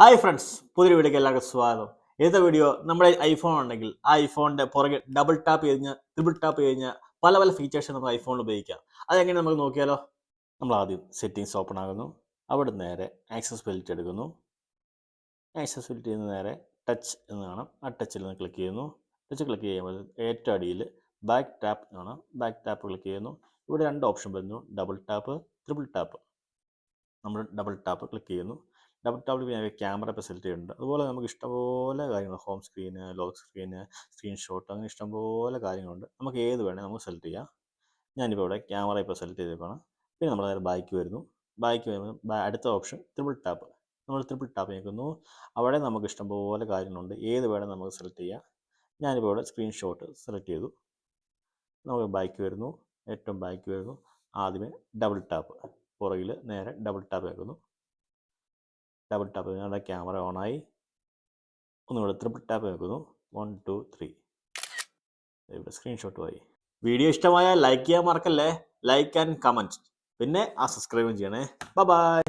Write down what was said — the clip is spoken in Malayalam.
ഹായ് ഫ്രണ്ട്സ്, പുതിയൊരു വീഡിയോക്ക് എല്ലാവർക്കും സ്വാഗതം. ഇന്നത്തെ വീഡിയോ നമ്മുടെ ഐഫോൺ ഉണ്ടെങ്കിൽ ആ ഐഫോണിന്റെ പുറകെ ഡബിൾ ടാപ്പ് കഴിഞ്ഞ് ട്രിപ്പിൾ ടാപ്പ് കഴിഞ്ഞ് പല പല ഫീച്ചേഴ്സ് നമുക്ക് ഐഫോണിൽ ഉപയോഗിക്കാം. അതെങ്ങനെ നമുക്ക് നോക്കിയാലോ? നമ്മൾ ആദ്യം സെറ്റിങ്സ് ഓപ്പൺ ആകുന്നു. അവിടെ നേരെ ആക്സസിബിലിറ്റി എടുക്കുന്നു. ആക്സസിബിലിറ്റിയിൽ നിന്ന് നേരെ ടച്ച് എന്ന് കാണാം. ആ ടച്ചിൽ നിന്ന് ക്ലിക്ക് ചെയ്യുന്നു. ടച്ച് ക്ലിക്ക് ചെയ്യുമ്പോൾ ഏറ്റവും അടിയിൽ ബാക്ക് ടാപ്പ് കാണാം. ബാക്ക് ടാപ്പ് ക്ലിക്ക് ചെയ്യുന്നു. ഇവിടെ രണ്ട് ഓപ്ഷൻ വരുന്നു, ഡബിൾ ടാപ്പ്, ട്രിപ്പിൾ ടാപ്പ്. നമ്മൾ ഡബിൾ ടാപ്പ് ക്ലിക്ക് ചെയ്യുന്നു. ഡബിൾ ടാപ്പിൽ ഞാൻ ക്യാമറ ഇപ്പോൾ സെലക്ട് ചെയ്യുന്നുണ്ട്. അതുപോലെ നമുക്ക് ഇഷ്ടംപോലെ കാര്യങ്ങൾ, home screen, lock screen, screenshot, അങ്ങനെ ഇഷ്ടംപോലെ കാര്യങ്ങളുണ്ട്. നമുക്ക് ഏത് വേണമെങ്കിൽ നമുക്ക് സെലക്ട് ചെയ്യാം. ഞാനിപ്പോൾ ഇവിടെ ക്യാമറ ഇപ്പോൾ സെലക്ട് ചെയ്തേക്കാണ്. പിന്നെ നമ്മൾ നേരെ ബാക്ക് വരുന്നു. ബാക്ക് വരുമ്പോൾ അടുത്ത ഓപ്ഷൻ ട്രിപ്പിൾ ടാപ്പ്. നമ്മൾ ട്രിപ്പിൾ ടാപ്പ് ഞെക്കുന്നു. അവിടെ നമുക്ക് ഇഷ്ടംപോലെ കാര്യങ്ങളുണ്ട്. ഏത് വേണമെങ്കിൽ നമുക്ക് സെലക്ട് ചെയ്യാം. ഞാനിപ്പോൾ ഇവിടെ സ്ക്രീൻഷോട്ട് സെലക്ട് ചെയ്തു. നമുക്ക് ബാക്ക് വരുന്നു. ഏറ്റവും ബാക്ക് വരുന്നു. ആദ്യമേ ഡബിൾ ടാപ്പ്, പുറകിൽ നേരെ ഡബിൾ ടാപ്പ് വെക്കുന്നു. ഡബിൾ ടാപ്പ് ഞങ്ങളുടെ ക്യാമറ ഓണായി. ഒന്നുകൂടെ ട്രിപ്പിൾ ടാപ്പ് വെക്കുന്നു. 1 2 3 ഇവിടെ സ്ക്രീൻഷോട്ട് ആയി. വീഡിയോ ഇഷ്ടമായാൽ ലൈക്ക് ചെയ്യാൻ മറക്കല്ലേ. ലൈക്ക് ആൻഡ് കമൻറ്റ്, പിന്നെ സബ്സ്ക്രൈബും ചെയ്യണേ. ബൈ.